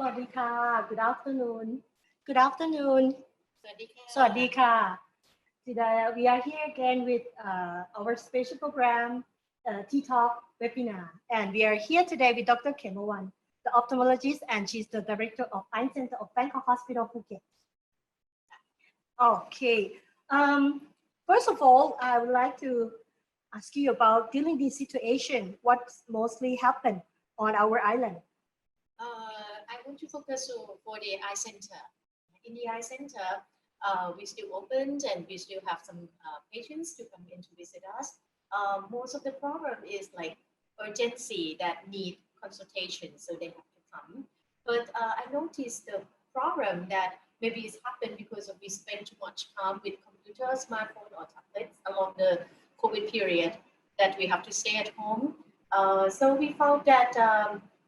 สวัสดีค่ะ Good afternoon. Good afternoon. สวัสดีค่ะ สวัสดีค่ะ Today we are here again with our special program, Tea Talk webinar, and we are here today with Dr. Khemawan, the ophthalmologist, and she's the director of Eye Center of Bangkok Hospital, Phuket. Okay. First of all, I would like to ask you about during this situation, what mostly happened on our island. I want to focus for the eye center. In the eye center, we still opened and we still have some patients to come in to visit us. Most of the problem is like urgency that need consultation, so they have to come. But I noticed the problem that maybe it's happened because of we spend too much time with computer, smartphone, or tablets along the COVID period that we have to stay at home. So we found that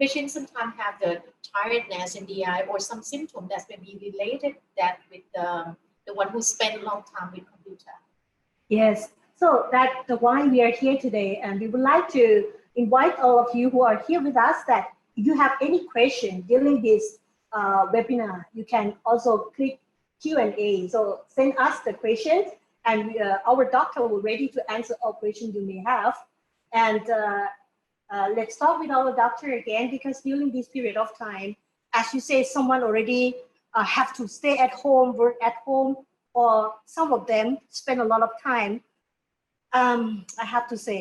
patients sometimes have the tiredness in the eye or some symptom that may be related that with the one who spent a long time with computer. Yes, so that's why we are here today, and we would like to invite all of you who are here with us that if you have any question during this webinar, you can also click Q&A. So send us the questions, and our doctor will ready to answer all questions you may have. And let's start with our doctor again, because during this period of time, as you say, someone already have to stay at home, work at home, or some of them spend a lot of time. I have to say,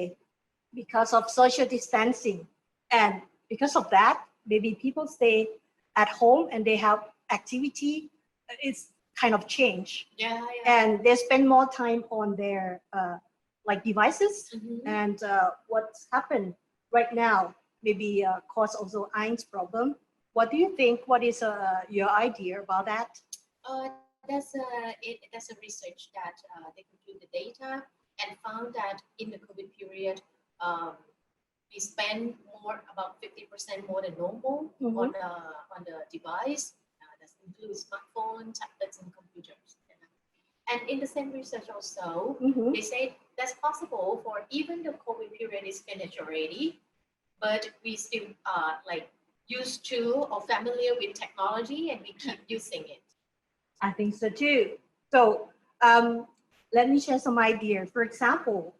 because of social distancing, and because of that, maybe people stay at home and they have activity. It's kind of change. Yeah. And they spend more time on their like devices. And what's happened right now maybe cause also eyes problem. What do you think? What is your idea about that? That's a research that they compute the data and found that in the COVID period, we spend about 50% more than normal on the device. That includes smartphones, tablets, and computers. And in the same research also, they say that's possible for even the COVID period is finished already, but we still are like used to or familiar with technology and we keep using it. I think so too. So let me share some idea. For example,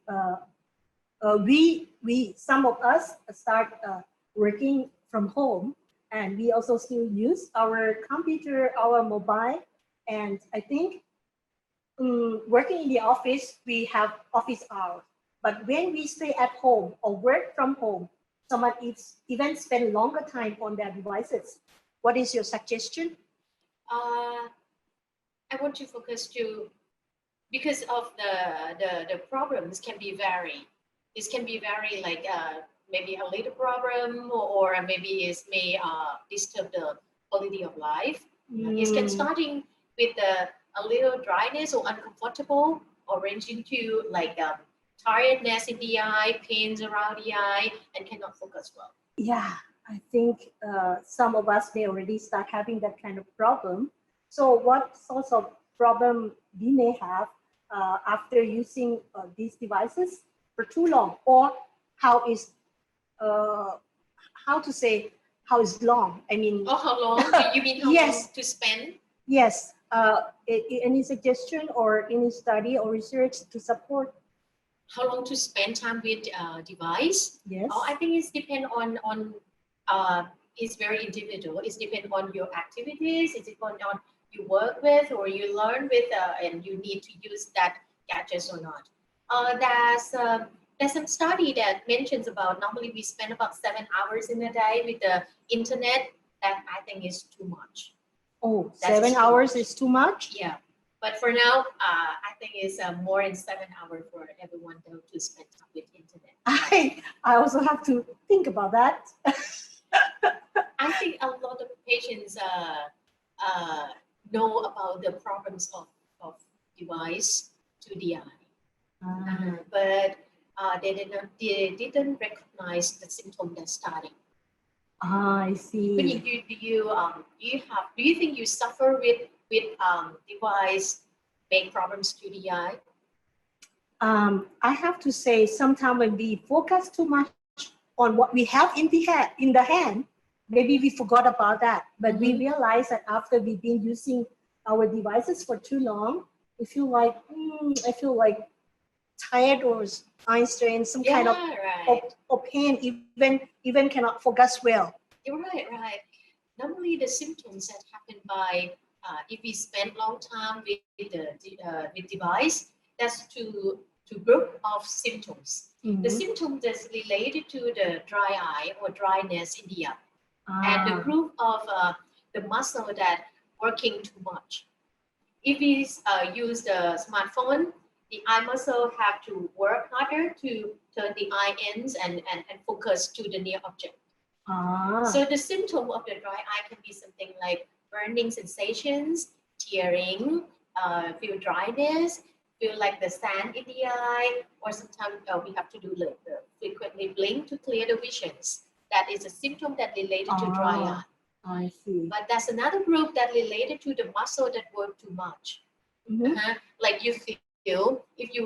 some of us start working from home, and we also still use our computer, our mobile, and I think working in the office, we have office hours. But when we stay at home or work from home, someone even spend longer time on their devices. What is your suggestion? I want to focus because of the problems can be varied. This can be very like maybe a little problem or maybe it may disturb the quality of life. It can starting with a little dryness or uncomfortable, or ranging to like tiredness in the eye, pains around the eye, and cannot focus well. Yeah, I think some of us may already start having that kind of problem. So what sorts of problem we may have after using these devices for too long, or how is long? I mean, how long? You mean how yes. long to spend? Yes. Any suggestion or any study or research to support? How long to spend time with device? Yes. I think it's depend on it's very individual. It's depend on your activities. It's depend on you work with or you learn with, and you need to use that gadgets or not. There's some study that mentions about normally we spend about 7 hours in a day with the internet. That I think is too much. Oh, 7 hours is too much? Yeah. But for now, I think it's more than 7 hours for everyone to spend time with internet. I also have to think about that. I think a lot of patients know about the problems of device to the eye, but they didn't recognize the symptom that's starting. I see. Do you think you suffer with device make problems to the eye? I have to say, sometimes when we focus too much on what we have in the hand, maybe we forgot about that, but we Mhm. realized that after we've been using our devices for too long, we feel like, I feel like tired or eye strain, some Yeah, kind of, right. of pain, even cannot focus well. You're right, right. Normally, the symptoms that happen by if we spend long time with with device, that's to group of symptoms. The Mhm. symptom that's related to the dry eye or dryness in the eye, and the Ah, group of the muscle that working too much. If we use the smartphone, the eye muscle have to work harder to turn the eye ends and focus to the near object. ah, So the symptom of the dry eye can be something like burning sensations, tearing, feel dryness, feel like the sand in the eye, or sometimes we have to do like frequently blink to clear the visions. That is a symptom that related to dry eye. ah, I see. But that's another group that related to the muscle that work too much. Mhm. Like you feel if you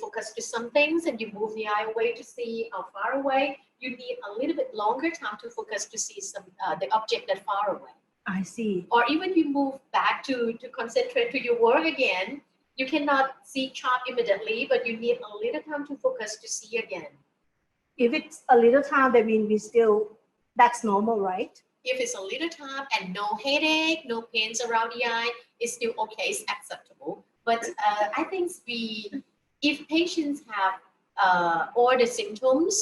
focus to some things and you move the eye away to see far away, you need a little bit longer time to focus to see some the object that far away. I see. Or even you move back to concentrate to your work again, you cannot see sharp immediately, but you need a little time to focus to see again. If it's a little time, I mean, we still, that's normal, right? If it's a little time and no headache, no pains around the eye, it's still okay, it's acceptable. But I think if patients have all the symptoms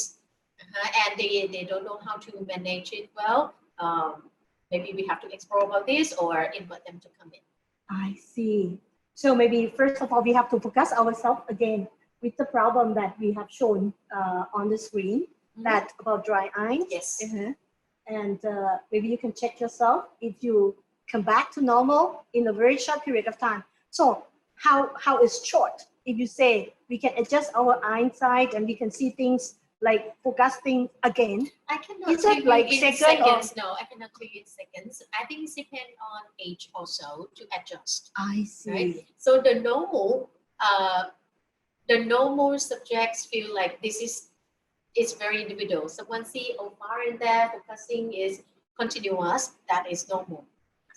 and they don't know how to manage it well, maybe we have to explore about this or invite them to come in. I see. So maybe first of all, we have to focus ourselves again with the problem that we have shown on the screen, that about dry eyes. Yes. And maybe you can check yourself if you come back to normal in a very short period of time. So how is short? If you say we can adjust our eyesight and we can see things like focusing again, I cannot is tell it you like in second or? seconds. No, I cannot tell you in seconds. I think it depends on age also to adjust. I see. Right? So the normal subjects feel like this is very individual. Someone see far in there, focusing is continuous, that is normal.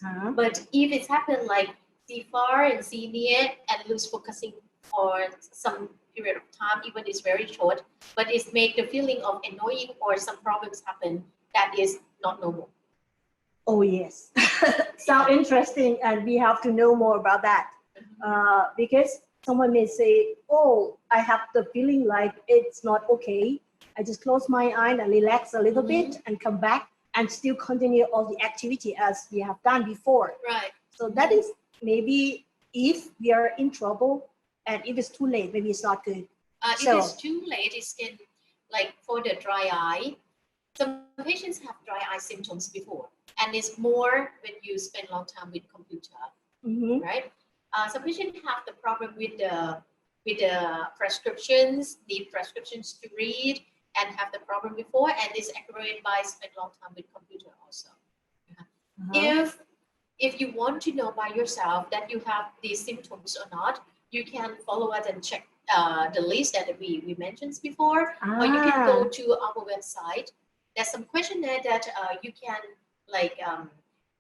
Uh-huh. But if it's happened like see far and see near and lose focusing for some period of time, even it's very short, but it's make the feeling of annoying or some problems happen, that is not normal. Oh yes, sound interesting, and we have to know more about that because someone may say, "Oh, I have the feeling like it's not okay. I just close my eye and relax a little bit and come back and still continue all the activity as we have done before." Right. So that is maybe if we are in trouble, and if it's too late, maybe it's not good. If it's too late, it can, like for the dry eye, some patients have dry eye symptoms before, and it's more when you spend long time with computer, right? Some patients have the problem with the prescriptions, need prescriptions to read, and have the problem before, and is aggravated by spend long time with computer also. If you want to know by yourself that you have these symptoms or not, you can follow us and check the list that we mentioned before, or you can go to our website. There's some questionnaire that you can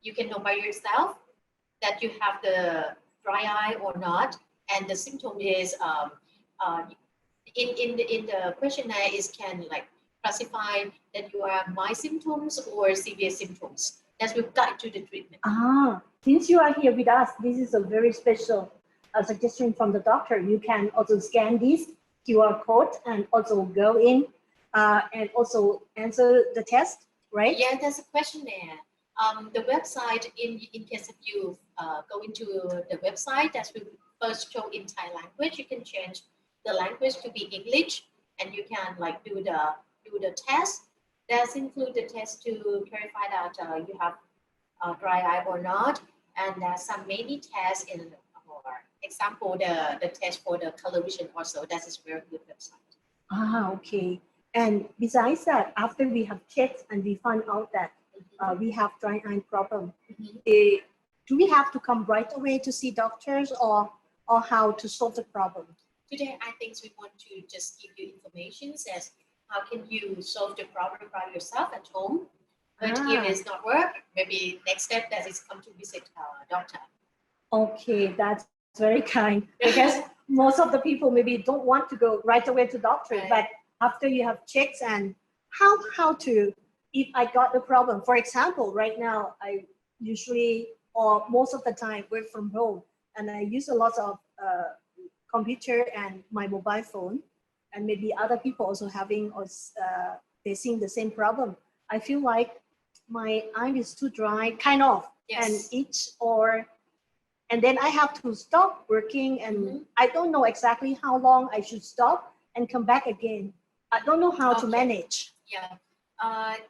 you can know by yourself that you have the dry eye or not, and the symptom is uh, in the questionnaire is can like classify that you are mild symptoms or severe symptoms. That will guide to the treatment. Since you are here with us, this is a very special suggestion from the doctor. You can also scan this QR code and also go in and also answer the test, right? Yeah, there's a questionnaire. The website, in case if you go into the website, that will first show in Thai language. You can change the language to be English, and you can like do the test. That's include the test to verify that you have dry eye or not, and there's some many tests in or example the test for the color vision also. That is very good website. Okay. And besides that, after we have checked and we find out that we have dry eye problem, do we have to come right away to see doctors or how to solve the problem? Today, I think we want to just give you information as how can you solve the problem by yourself at home. But if it's not work, maybe next step that is come to visit doctor. Okay, that's very kind because most of the people maybe don't want to go right away to doctor, Right. but after you have checks and how to, if I got the problem, for example, right now I usually or most of the time work from home and I use a lot of computer and my mobile phone, and maybe other people also having or facing the same problem. I feel like my eye is too dry, kind of, and Yes. itch, or and then I have to stop working, and Mhm. I don't know exactly how long I should stop and come back again. I don't know how to Okay. manage. Yeah.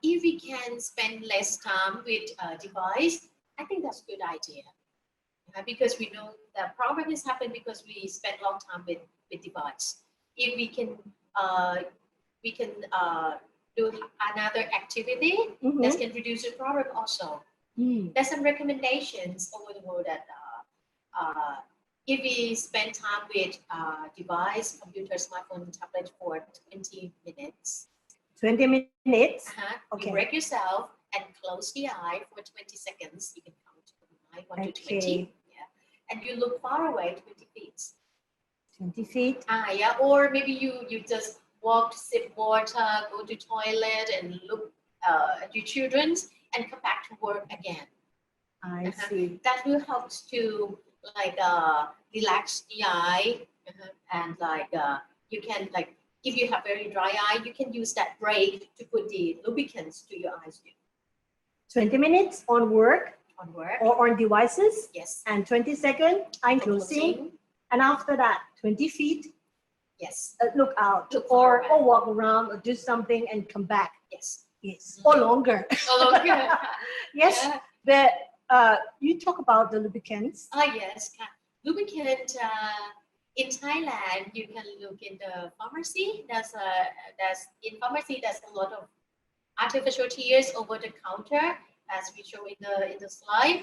If we can spend less time with device, I think that's a good idea. Because we know the problem is happening because we spend long time with device. If uh, we can do another activity Mhm. that can reduce the problem also. Mm. There's some recommendations over the world that if we spend time with device, computer, smartphone, tablet for 20 minutes, 20 minutes. you Okay. break yourself and close the eye for 20 seconds. You can count from 1 to 20. Okay. Yeah. And you look far away, 20 feet. 20 feet. Yeah. Or maybe you just walk, sip water, go to toilet and look at your children and come back to work again. I see. That will help to like relax the eye and like you can like if you have very dry eye, you can use that break to put the lubricants to your eyes too. 20 minutes on work On work. or on devices, Yes. and 20 seconds I'm Closing. closing, and after that 20 feet Yes. look out, Look or forward. walk around or do something and come back. Yes. Yes, or longer. Oh, okay. Yes, Yeah. but you talk about the lubricants. Yes. Lubricant in Thailand, you can look in the pharmacy. There's in pharmacy. There's a lot of artificial tears over the counter, as we show in the slide.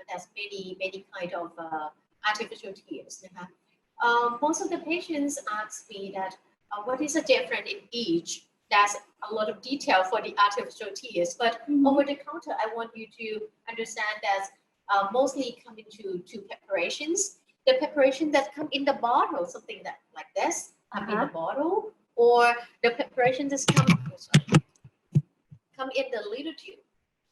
There's many kind of artificial tears. Most of the patients ask me that what is the difference in each. There's a lot of detail for the artificial tears, but over the counter, I want you to understand that mostly come into two preparations. The preparation that come in the bottle, something that like this, come in the bottle, or the preparation that come in the little tube.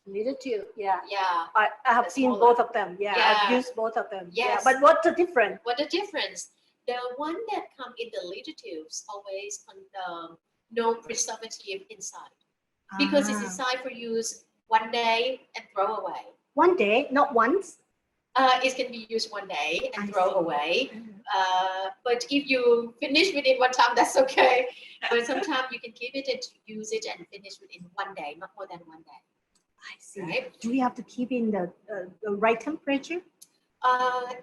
Little tube, yeah. Yeah. I have seen both of them. Yeah, I've Yeah. used both of them. Yes. Yeah, but what's the difference? What the difference? The one that come in the little tubes always no preservative inside because it's designed for use one day and throw away. One day, not once. It can be used one day and throw away. But if you finish within one time, that's okay. But sometimes you can keep it and use it and finish within one day, not more than one day. I see. Right? Do we have to keep in the right temperature?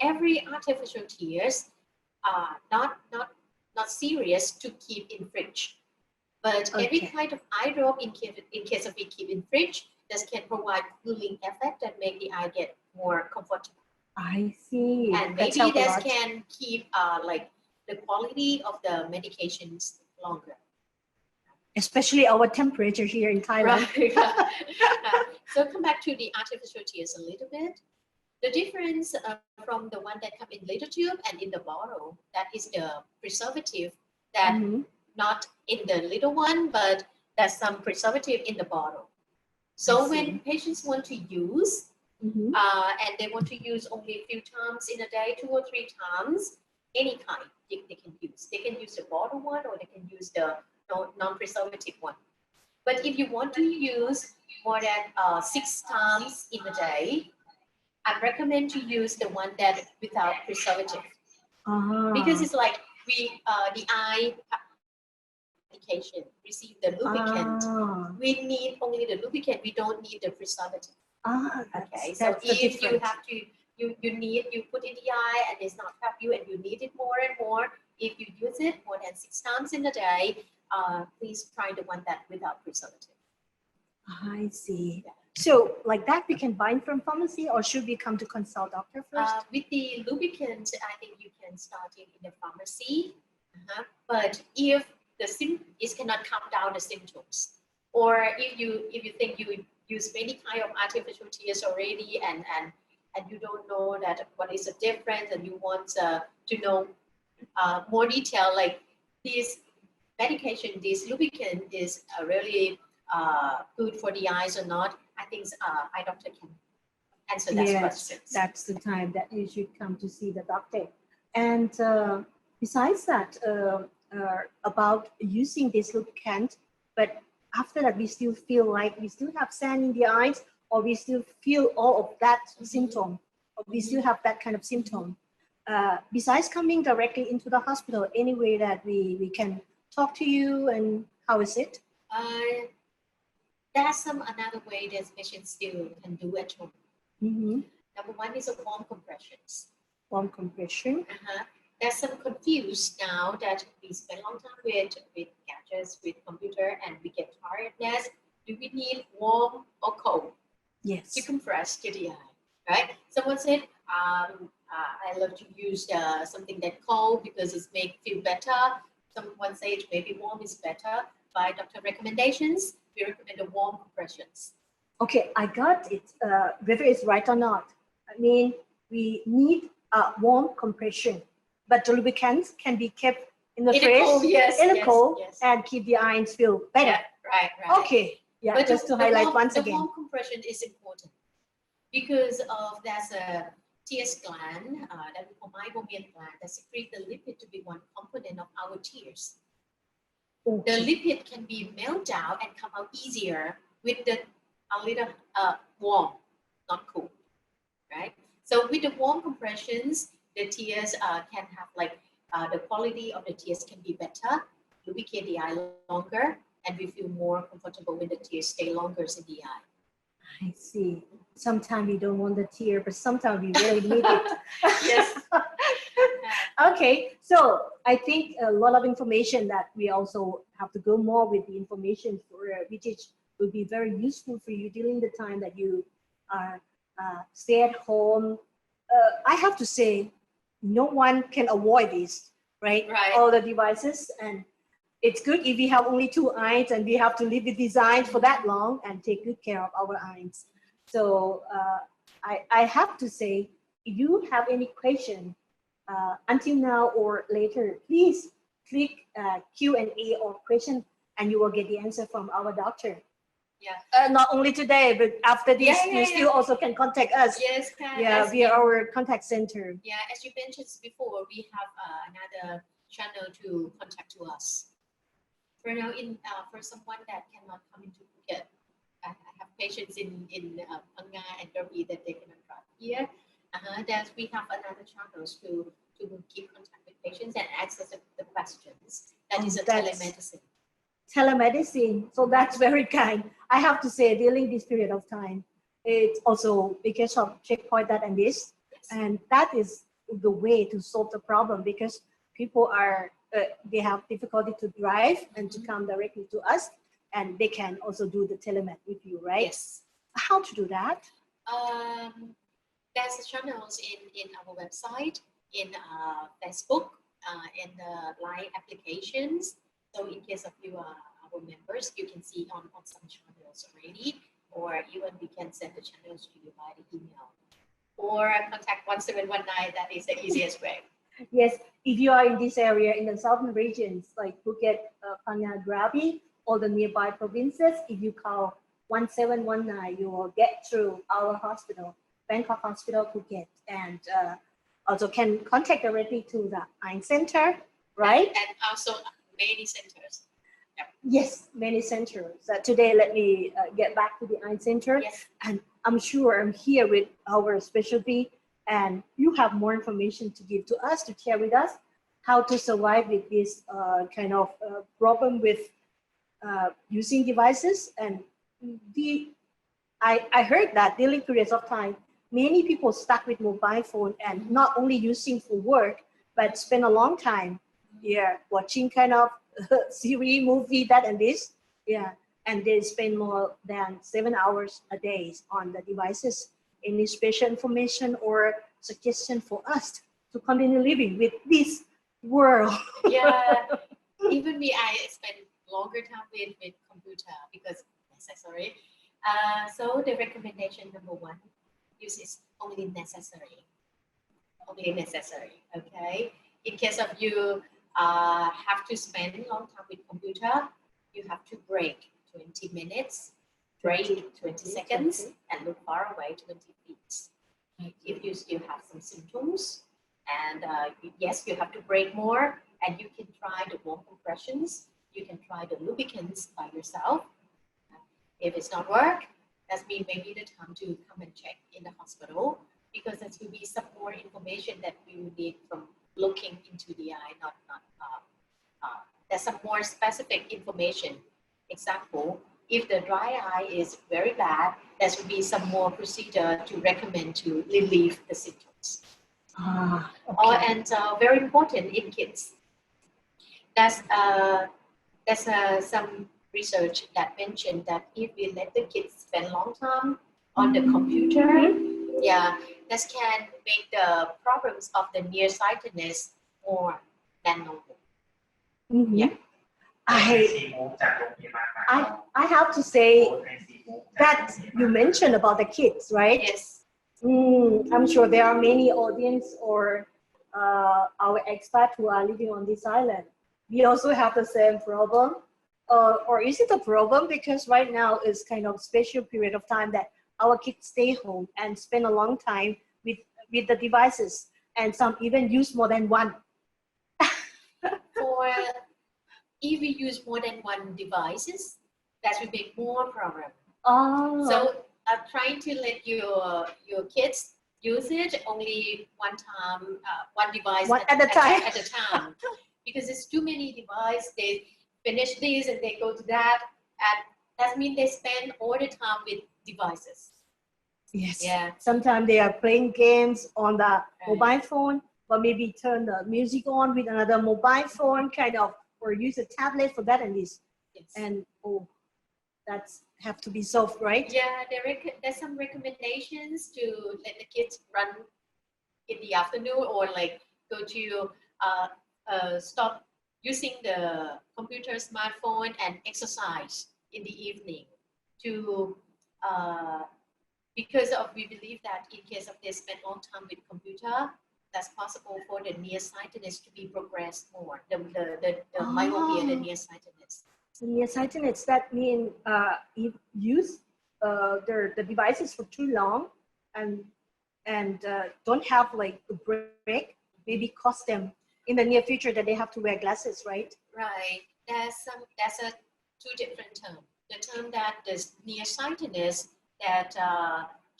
Every artificial tears are not serious to keep in fridge. But every kind of eye drop in case of we keep in fridge, this can provide cooling effect and make the eye get more comfortable. I see. And maybe this can keep like the quality of the medications longer. Especially our temperature here in Thailand. Right. So come back to the artificial tears a little bit. The difference from the one that come in little tube and in the bottle, that is the preservative that not in the little one, but there's some preservative in the bottle. So when patients want to use, and they want to use only a few times in a day, 2 or 3 times, any kind they can use. They can use the bottle one or they can use the non-preservative one. But if you want to use more than 6 times in a day, I recommend to use the one that without preservative. Because it's like the eye application receive the lubricant. We need only the lubricant. We don't need the preservative. Okay, so if you have to, you put in the eye and it's not help you and you need it more and more. If you use it more than 6 times in a day, please try the one that without preservative. I see. Yeah. So like that we can buy from pharmacy, or should we come to consult doctor first? With the lubricant, I think you can start it in the pharmacy. But if it cannot calm down the symptoms, or if you think use many kind of artificial tears already, and you don't know that what is the difference, and you want to know more detail, like this medication, this lubricant is really good for the eyes or not. I think eye doctor can answer that question. That's the time that you should come to see the doctor. And besides that, about using this lubricant, but after that we still feel like we still have sand in the eyes, or we still feel all of that symptom, or we still have that kind of symptom. Besides coming directly into the hospital, any way that we can talk to you, and how is it? There's another way that patients still can do at home. Number one is a warm compressions. Warm compression. There's some confused now that we spend a long time with gadgets, with computer, and we get tiredness. Do we need warm or cold? Yes. To compress to the eye, right? Someone said, I love to use something that cold because it makes feel better. Someone said maybe warm is better. By doctor recommendations, we recommend the warm compressions. Okay, I got it. Whether it's right or not. I mean, we need a warm compression, but the lubricants can be kept in the fridge, cold, and keep the eyes feel better. Yeah, right. Okay, yeah, but just to highlight once again. The warm compression is important because of there's a tears gland that we call meibomian gland that secrete the lipid to be one component of our tears. The lipid can be melted down and come out easier with a little warm, not cool, right? So with the warm compressions, the tears can have like the quality of the tears can be better, lubricate the eye longer, and we feel more comfortable when the tears stay longer in the eye. I see. Sometimes we don't want the tear, but sometimes we really need it. Yes. Okay, so I think a lot of information that we also have to go more with the information for which will be very useful for you during the time that you are stay at home. I have to say, no one can avoid this, right? All the devices, and it's good if we have only 2 eyes and we have to live with these eyes for that long and take good care of our eyes. So I have to say, if you have any question until now or later, please click Q&A or question, and you will get the answer from our doctor. Yeah. Not only today, but after this, you still also can contact us. Yes, can. Yeah, via our contact center. Yeah, as you mentioned before, we have another channel to contact to us. For now, for someone that cannot come into Phuket, I have patients in Phang Nga and Krabi that they cannot come here. That we have another channels to keep contact with patients and access the questions. That is a telemedicine. Telemedicine. So that's very kind. I have to say, during this period of time, it's also because of checkpoint that and this, and that is the way to solve the problem, because people are they have difficulty to drive and to come directly to us, and they can also do the telemed with you, right? Yes. How to do that? There's channels in our website, in Facebook, in the Line applications. So in case of you are our members, you can see on some channels already, or even we can send the channels to you by the email, or contact 1719. That is the easiest way. Yes, if you are in this area, in the southern regions like Phuket, Phang Nga, Krabi, or the nearby provinces, if you call 1719, you will get through our hospital, Bangkok Hospital, Phuket, and also can contact directly to the Eye Center, right? And also many centers. Yep. Yes, many centers. Today, let me get back to the Eye Center. Yes. And I'm sure I'm here with our specialty, and you have more information to give to us, to share with us how to survive with this kind of problem with using devices. And I heard that during periods of time, many people stuck with mobile phone and not only using for work, but spend a long time watching kind of series, movie, that and this. Yeah, and they spend more than 7 hours a day on the devices. Any special information or suggestion for us to continue living with this world? Yeah, even me, I spend longer time with computer because, sorry, So the recommendation number one, use is only necessary. Only necessary. Okay. In case of you have to spend long time with computer, you have to break 20 minutes, break 20 seconds, and look far away 20 feet. If you still have some symptoms, and yes, you have to break more, and you can try the warm compressions. You can try the lubricants by yourself. If it's not work, that means maybe the time to come and check in the hospital, because there will be some more information that we will need from looking into the eye, there's some more specific information. Example, if the dry eye is very bad, there should be some more procedure to recommend to relieve the symptoms. Okay. And very important in kids. There's some research that mentioned that if we let the kids spend long time on the computer, yeah, this can make the problems of the nearsightedness more than normal. Yeah. I have to say that you mentioned about the kids, right? Yes. I'm sure there are many audience or our expats who are living on this island. We also have the same problem. Or is it a problem because right now is kind of special period of time that our kids stay home and spend a long time with the devices, and some even use more than one. For if we use more than one devices, that will make more problem. So trying to let your kids use it only one time, one device at a time, because it's too many devices. They finish this and they go to that, and that means they spend all the time with devices. Yes. Yeah. Sometimes they are playing games on the mobile phone, but maybe turn the music on with another mobile phone, kind of, or use a tablet for that and this. Yes. And that's have to be solved, right? Yeah, there's some recommendations to let the kids run in the afternoon, or like go to stop using the computer, smartphone, and exercise in the evening to because we believe that in case of they spend long time with computer, that's possible for the nearsightedness to be progressed more. The myopia, the nearsightedness. The nearsightedness, that means if use the devices for too long and don't have like a break, maybe cost them in the near future that they have to wear glasses, right? Right. That's a two different term. The term that is nearsightedness that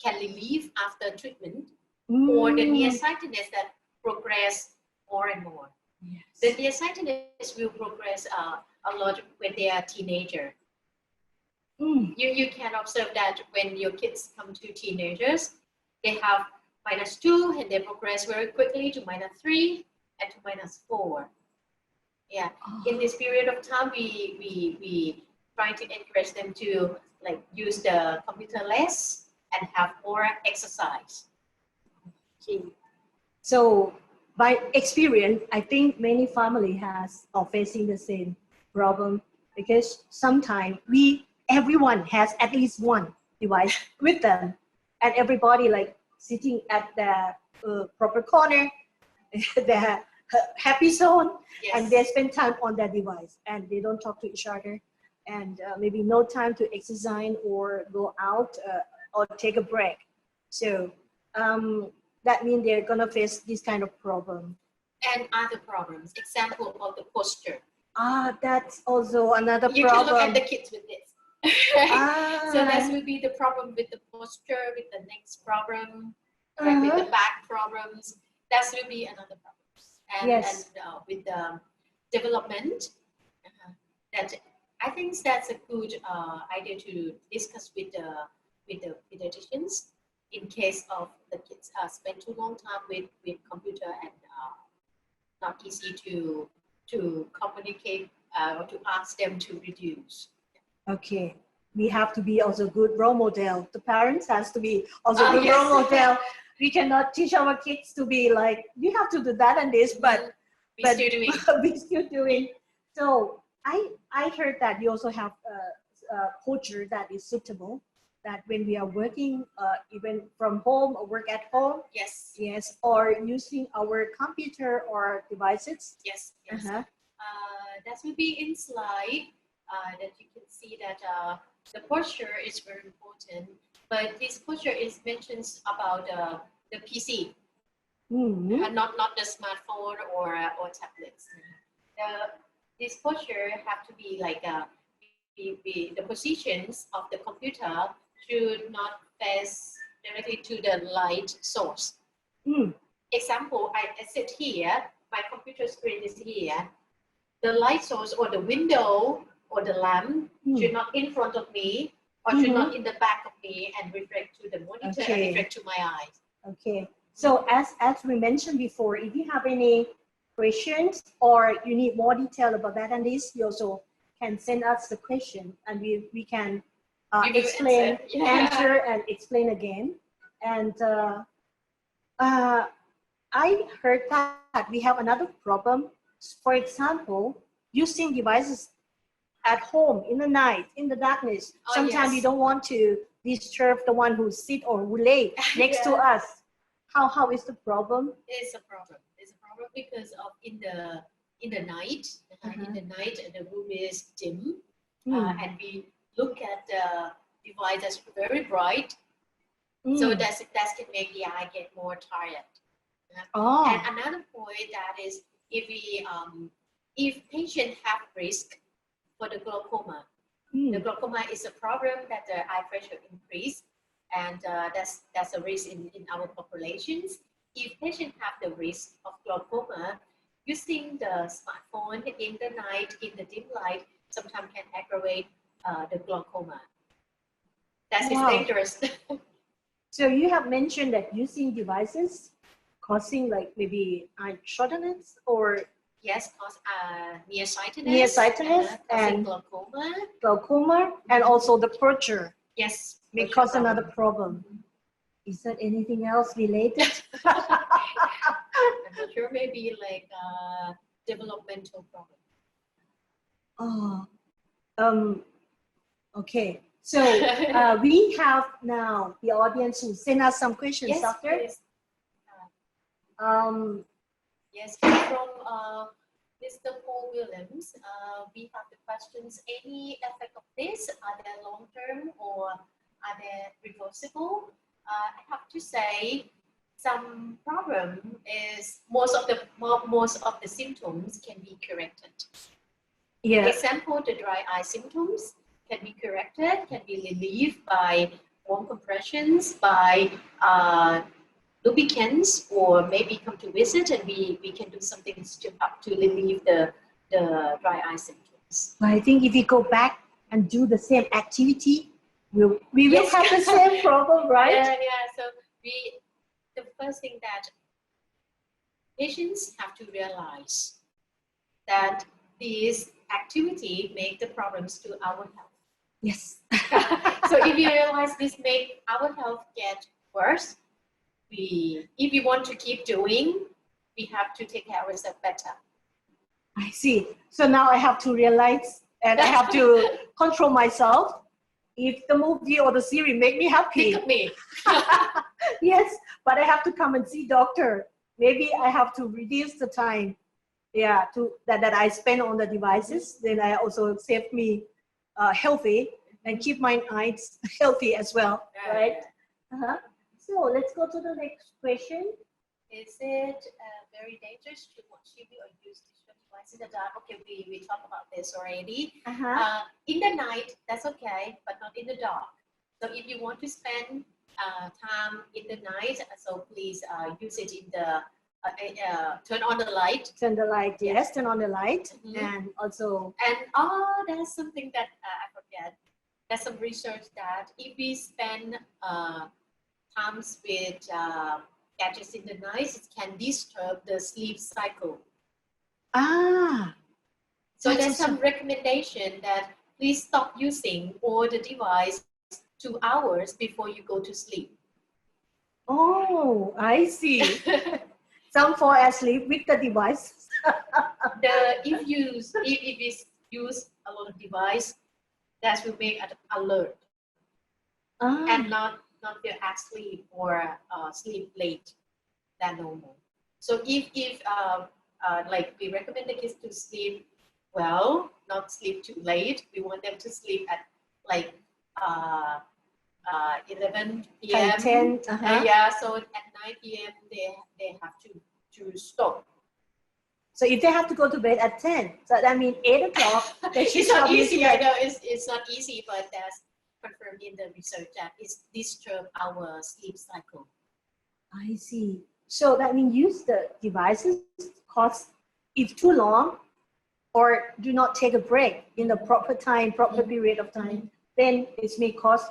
can relieve after treatment, or the nearsightedness that progress more and more. Yes. The nearsightedness will progress a lot when they are teenager. You can observe that when your kids come to teenagers, they have -2 and they progress very quickly to -3 and to -4. Yeah. In this period of time, we try to encourage them to like use the computer less and have more exercise. Okay. So by experience, I think many family are facing the same problem, because sometimes everyone has at least one device with them, and everybody like sitting at the proper corner, the happy zone, Yes. and they spend time on that device, and they don't talk to each other, and maybe no time to exercise or go out or take a break. So that means they're gonna face this kind of problem. And other problems. Example of the posture. That's also another You problem. can look at the kids with this. So that will be the problem with the posture, with the neck problem, right, with the back problems. That will be another problem. And, yes. And with the development, that I think that's a good idea to discuss with the pediatricians in case of the kids spend too long time with computer and not easy to communicate or to ask them to reduce. Okay, we have to be also good role model. The parents has to be also good yes. role model. We cannot teach our kids to be like, you have to do that and this, but we're still doing. we still doing. So I heard that you also have a culture that is suitable that when we are working, even from home or work at home, Yes. yes, or using our computer or devices. Yes. Yes. Uh-huh. That will be in slide that you can see that the posture is very important. But this posture is mentions about the PC, not the smartphone or tablets. This posture have to be like the positions of the computer should not face directly to the light source. Example, I sit here, my computer screen is here. The light source or the window or the lamp should not in front of me or should not in the back of me and reflect to the monitor and reflect to my eyes. Okay. So as we mentioned before, if you have any questions or you need more detail about that and this, you also can send us the question and we can explain, answer and explain again. And I heard that we have another problem. For example, using devices at home in the night, in the darkness. Sometimes we don't want to disturb the one who sit or who lay next to us. How is the problem? It's a problem. It's a problem because of in the night. In the night, the room is dim, and we look at the device that's very bright. So that can make the eye get more tired. And another point that is if patient have risk for the glaucoma, the glaucoma is a problem that the eye pressure increase, and that's a risk in our populations. If patient have the risk of glaucoma, using the smartphone in the night in the dim light sometimes can aggravate the glaucoma. That is dangerous. So you have mentioned that using devices causing like maybe eye shortness or cause nearsightedness, and glaucoma, and also the posture. Yes, may cause another problem. Is that anything else related? I'm not sure. Maybe like developmental problem. Okay. So we have now the audience who send us some questions, yes, Doctor. Yes, from Mr. Paul Williams. We have the questions. Any effect of this? Are they long-term or are they reversible? I have to say, some problem is most of the symptoms can be corrected. Yeah. Example, the dry eye symptoms can be corrected, can be relieved by warm compressions, by lubricants, or maybe come to visit and we can do something to relieve the dry eye symptoms. But I think if we go back and do the same activity, we will have the same problem, right? So the first thing that patients have to realize that this activity make the problems to our health. Yes. So if you realize this make our health get worse, if we want to keep doing, we have to take care of ourselves better. I see. So now I have to realize and I have to control myself. If the movie or the series make me happy, pick me. Yes, but I have to come and see doctor. Maybe I have to reduce the time, that I spend on the devices. Then I also save me healthy and keep my eyes healthy as well, right? So let's go to the next question. Is it very dangerous to watch TV or use digital devices in the dark? Okay, we talked about this already. In the night, that's okay, but not in the dark. So if you want to spend time in the night, so please use it in the turn on the light. Turn the light, yes, turn on the light. And also... And that's something that I forget. There's some research that if we spend times with gadgets in the night, it can disturb the sleep cycle. So there's some recommendation that please stop using all the device 2 hours before you go to sleep. Oh, I see. Some fall asleep with the device. If you use a lot of device, that will make an alert. and Ah, not feel asleep or sleep late than normal. So if like we recommend the kids to sleep well, not sleep too late. We want them to sleep at like uh, 11 10, p.m. 10, uh-huh. Yeah, so at 9 p.m. they have to stop. So if they have to go to bed at 10, so that means 8 o'clock, they should It's not stop using easy. I that. know it's not easy, but that's confirmed in the research that it disturb our sleep cycle. I see. So that means use the devices cause if too long or do not take a break in the proper time, proper period of time, then it may cause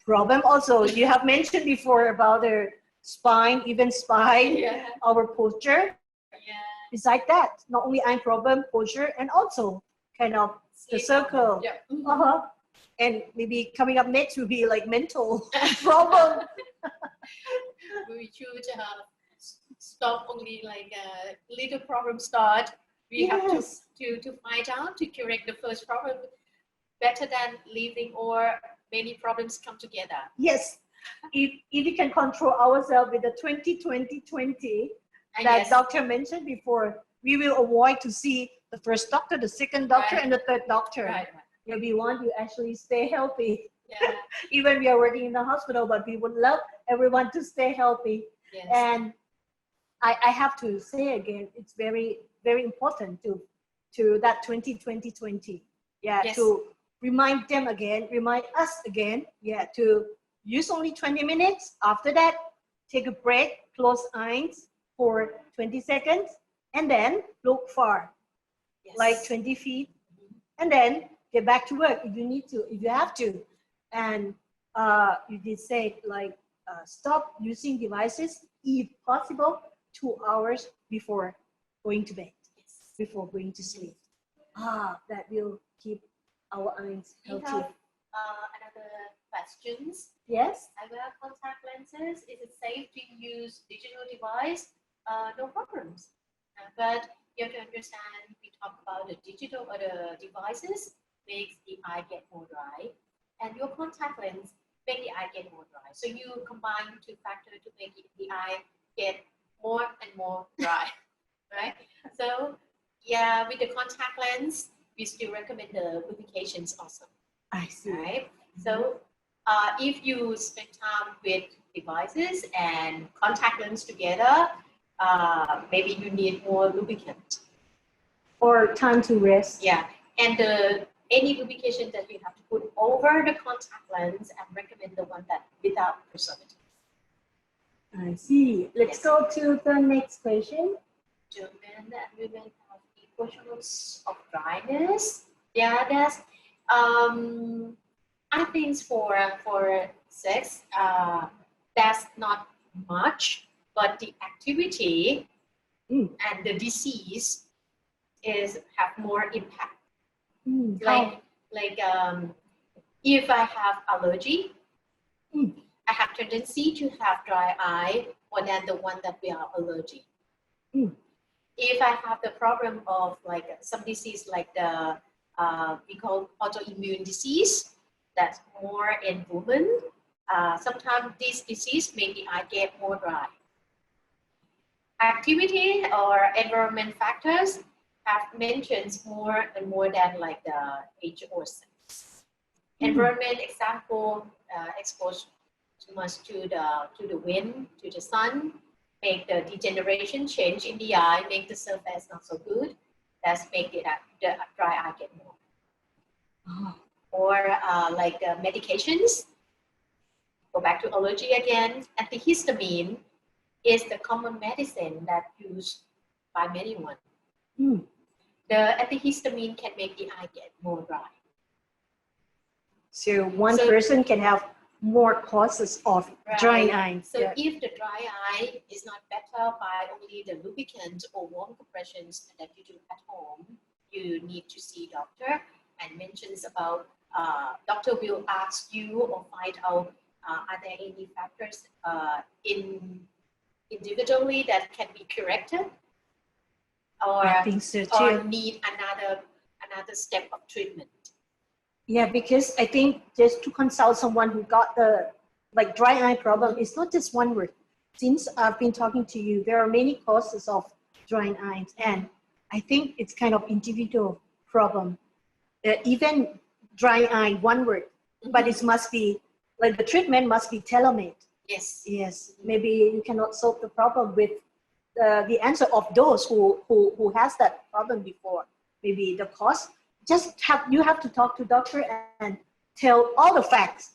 problem. Also, you have mentioned before about the spine, even spine, Yeah. our posture. Yeah. Besides that, not only eye problem, posture, and also kind of the Sleep circle. Yeah. Uh-huh. And maybe coming up next will be like mental problem. We should stop only like a little problem start. We have Yes. to find out to correct the first problem better than leaving or many problems come together. Yes. If we can control ourselves with the 20-20-20 that Yes. doctor mentioned before, we will avoid to see the first doctor, the second doctor, Right. and the third doctor. Right. Yeah, we want to actually stay healthy. Yeah. Even we are working in the hospital, but we would love everyone to stay healthy. Yes. And I have to say again, it's very, very important to that 20-20-20. Yeah, Yes. to remind them again, remind us again, yeah, to use only 20 minutes. After that, take a break, close eyes for 20 seconds, and then look far, Yes. like 20 feet, and then get back to work if you need to, if you have to. And you did say like stop using devices if possible 2 hours before going to bed, Yes. before going to sleep. That will keep our eyes We healthy. have another questions. Yes. I wear contact lenses. Is it safe to use digital device? No problems. But you have to understand, we talk about the digital or the devices makes the eye get more dry, and your contact lens make the eye get more dry. So you combine two factors to make the eye get more and more dry, right? So yeah, with the contact lens, we still recommend the lubrications also. I see. Right? So if you spend time with devices and contact lens together, maybe you need more lubricant. Or time to rest. Yeah, and any lubrication that you have to put over the contact lens, and recommend the one that without preservative. I see. Let's Yes. go to the next question. Do men and women have equal chance of dryness? Yeah, that's I think for sex, that's not much, but the activity and the disease is have more impact. Like if I have allergy, I have tendency to have dry eye more than the one that we are allergic. If I have the problem of like some disease like the we call autoimmune disease, that's more in women. Sometimes this disease make the eye get more dry. Activity or environment factors have mentioned more and more than like the age or sex. Environment example, exposed too much to the wind, to the sun, make the degeneration change in the eye, make the surface not so good. That's make the dry eye get more. Or like medications, go back to allergy again. Antihistamine is the common medicine that used by many one. The antihistamine can make the eye get more dry. So one person can have more causes of dry eye. So if the dry eye is not better by only the lubricant or warm compressions that you do at home, you need to see doctor and mentions about doctor will ask you or find out are there any factors individually that can be corrected, or I think so too. or need another step of treatment. Yeah, because I think just to consult someone who got the like dry eye problem, it's not just one word. Since I've been talking to you, there are many causes of dry eyes, and I think it's kind of individual problem. Even dry eye, one word, but it must be like the treatment must be tailor-made. Yes. Yes, maybe you cannot solve the problem with the answer of those who has that problem before. Maybe the cause. You have to talk to doctor and tell all the facts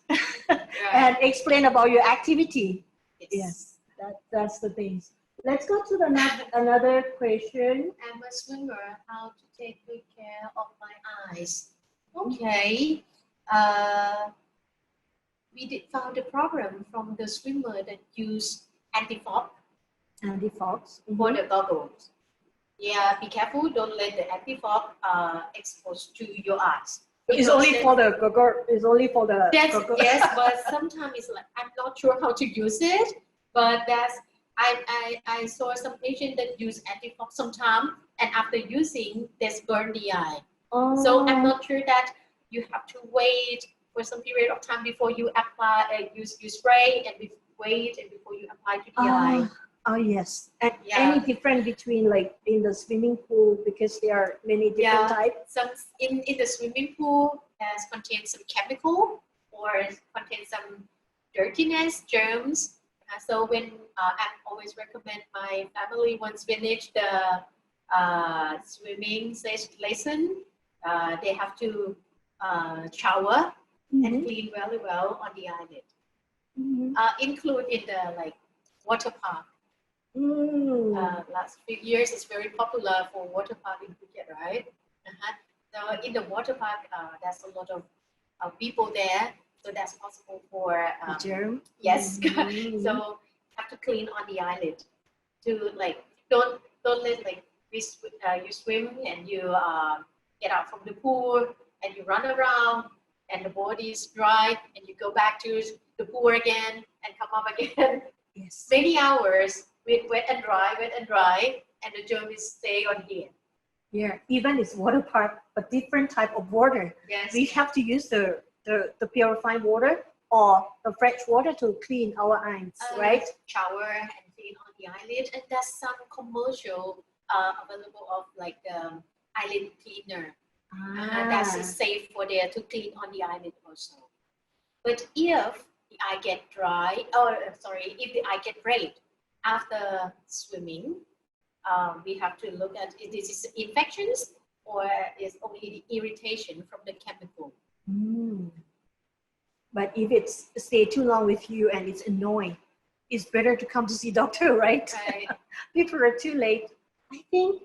and explain about your activity. Yes, that's the things. Let's go to the another question. I'm a swimmer. How to take good care of my eyes? Okay. We did found the problem from the swimmer that use anti-fog for the goggles. Yeah, be careful. Don't let the anti-fog expose to your eyes. It's only for the goggle. It's only for the goggle. Yes, but sometimes it's like I'm not sure how to use it. But that's I saw some patient that use anti-fog sometimes, and after using, they burn the eye. Oh. So I'm not sure that you have to wait for some period of time before you apply, you spray, and wait and before you apply to the eye. Oh yes. And any difference between like in the swimming pool, because there are many different types? Some in the swimming pool contains some chemical or contains some dirtiness, germs. So when I always recommend my family once finish the swimming lesson, they have to shower and clean very well on the eyelid. Include in the like water park. Last few years, it's very popular for water park in Phuket, right? So in the water park, there's a lot of people there, so that's possible for germ. Yes. So have to clean on the eyelid to like don't let like you swim and you get out from the pool and you run around and the body is dry and you go back to the pool again and come up again. Yes. Many hours with wet and dry, and the germ is stay on here. Yeah, even it's water park, a different type of water. Yes. We have to use the purified water or the fresh water to clean our eyes, right? Shower and clean on the eyelid, and there's some commercial available of like eyelid cleaner. That's safe for there to clean on the eyelid also. But if the eye get dry, if the eye get red after swimming, we have to look at if this is infections or is only the irritation from the chemical. But if it's stay too long with you and it's annoying, it's better to come to see doctor, right? Right. Before it's too late. I think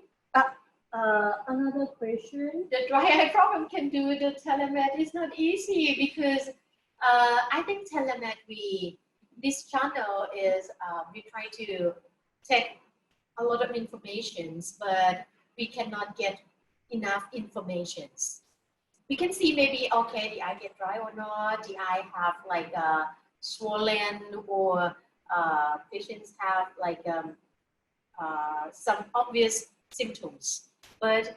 another question. The dry eye problem can do the telemed is not easy because I think telemed this channel is we try to take a lot of informations, but we cannot get enough informations. We can see maybe okay the eye get dry or not, the eye have like swollen or patients have like some obvious symptoms. But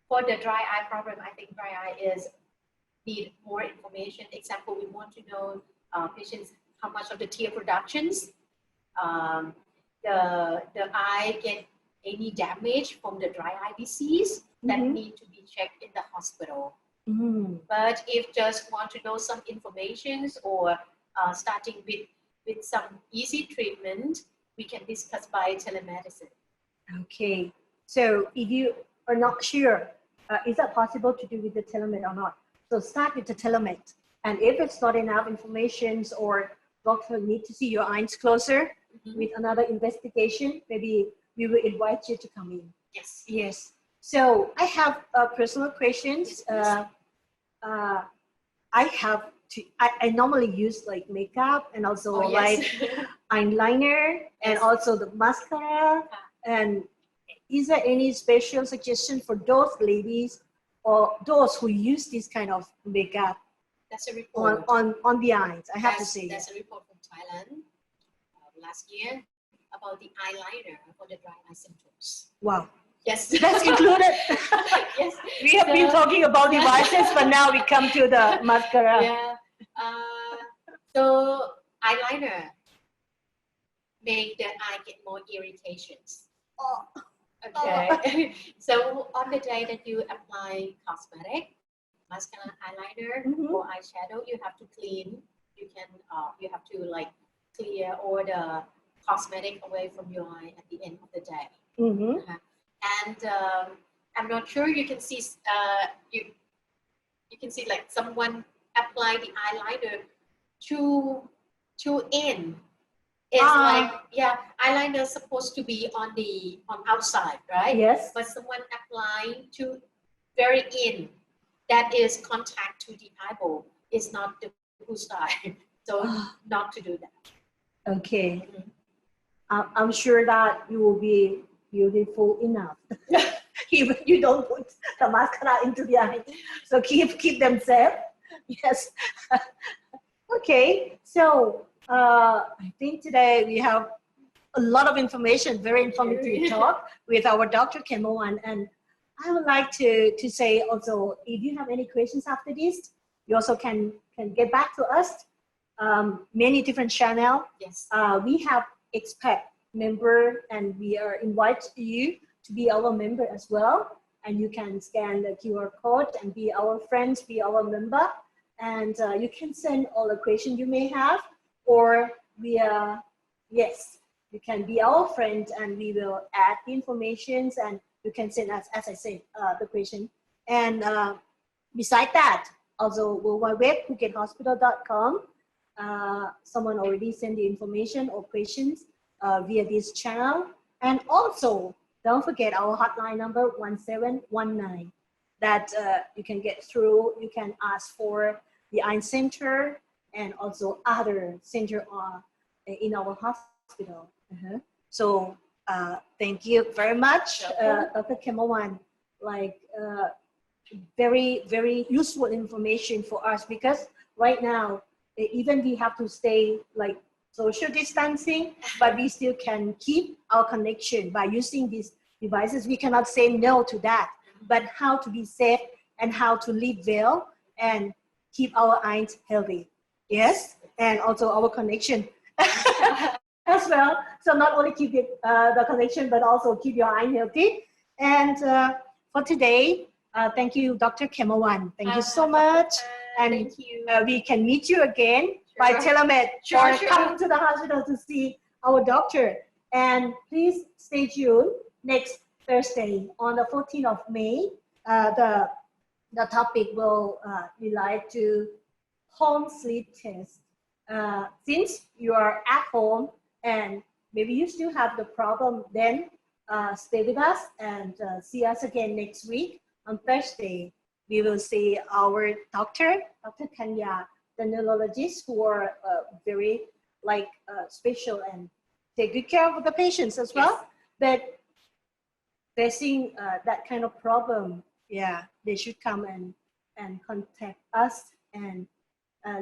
for the dry eye problem, I think dry eye need more information. Example, we want to know patients how much of the tear productions, the eye get any damage from the dry eye disease that need to be checked in the hospital. But if just want to know some informations or starting with some easy treatment, we can discuss by telemedicine. Okay, so if you are not sure, is that possible to do with the telemed or not? So start with the telemed, and if it's not enough information or doctor need to see your eyes closer with another investigation, maybe we will invite you to come in. Yes. Yes. So I have personal questions. I normally use like makeup and also like eyeliner and also the mascara. And is there any special suggestion for those ladies or those who use this kind of makeup? That's a report on the eyes. I have to say that's a report from Thailand last year about the eyeliner for the dry eye symptoms. Wow. Yes. That's included. Yes. We have been talking about devices, but now we come to the mascara. Yeah. So eyeliner make the eye get more irritations. Oh. Okay. So on the day that you apply cosmetic, mascara, eyeliner, or eyeshadow, you have to clean. You have to like clear all the cosmetic away from your eye at the end of the day. And I'm not sure you can see you can see like someone apply the eyeliner too in. It's like, yeah, eyeliner is supposed to be on outside, right? Yes. But someone applying to very in, that is contact to the eyeball, is not the full style. So not to do that. Okay. I'm sure that you will be beautiful enough. Even you don't put the mascara into the eye. So keep them safe. Yes. Okay. So I think today we have a lot of information, very informative talk with our Dr. Khemawan. And I would like to say also, if you have any questions after this, you also can get back to us. Many different channels. Yes. We have expat member, and we are invite you to be our member as well. And you can scan the QR code and be our friends, be our member. And you can send all the questions you may have, or via, yes, you can be our friend and we will add the information, and you can send us, as I said, the question. And beside that, also www.phukethospital.com. Someone already sent the information or questions via this channel. And also, don't forget our hotline number 1719 that you can get through. You can ask for the eye center and also other center in our hospital. So thank you very much, Dr. Khemawan. Like very, very useful information for us, because right now, even we have to stay like social distancing, but we still can keep our connection by using these devices. We cannot say no to that, but how to be safe and how to live well and keep our eyes healthy. Yes, and also our connection as well. So not only keep it, the connection, but also keep your eye healthy. And for today, thank you, Dr. Khemawan. Thank you so much. And thank you. We can meet you again by telemed, or come to the hospital to see our doctor. And please stay tuned next Thursday on the 14th of May. The topic will relate to home sleep test. Since you are at home and maybe you still have the problem, then stay with us and see us again next week on Thursday. We will see our Dr. Kanya, the neurologist, who are very special and take good care of the patients as well. But facing that kind of problem, yeah, they should come and contact us and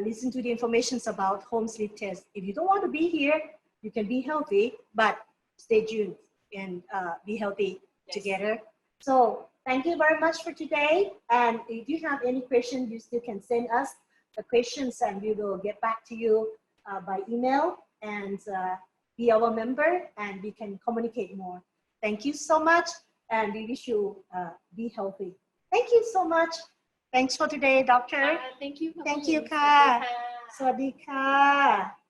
listen to the information about home sleep test. If you don't want to be here, you can be healthy, but stay tuned and be healthy together. So thank you very much for today. And if you have any questions, you still can send us the questions and we will get back to you by email and be our member, and we can communicate more. Thank you so much, and we wish you be healthy. Thank you so much. Thanks for today, doctor. Thank you. Thank you,ค่ะ สวัสดีค่ะ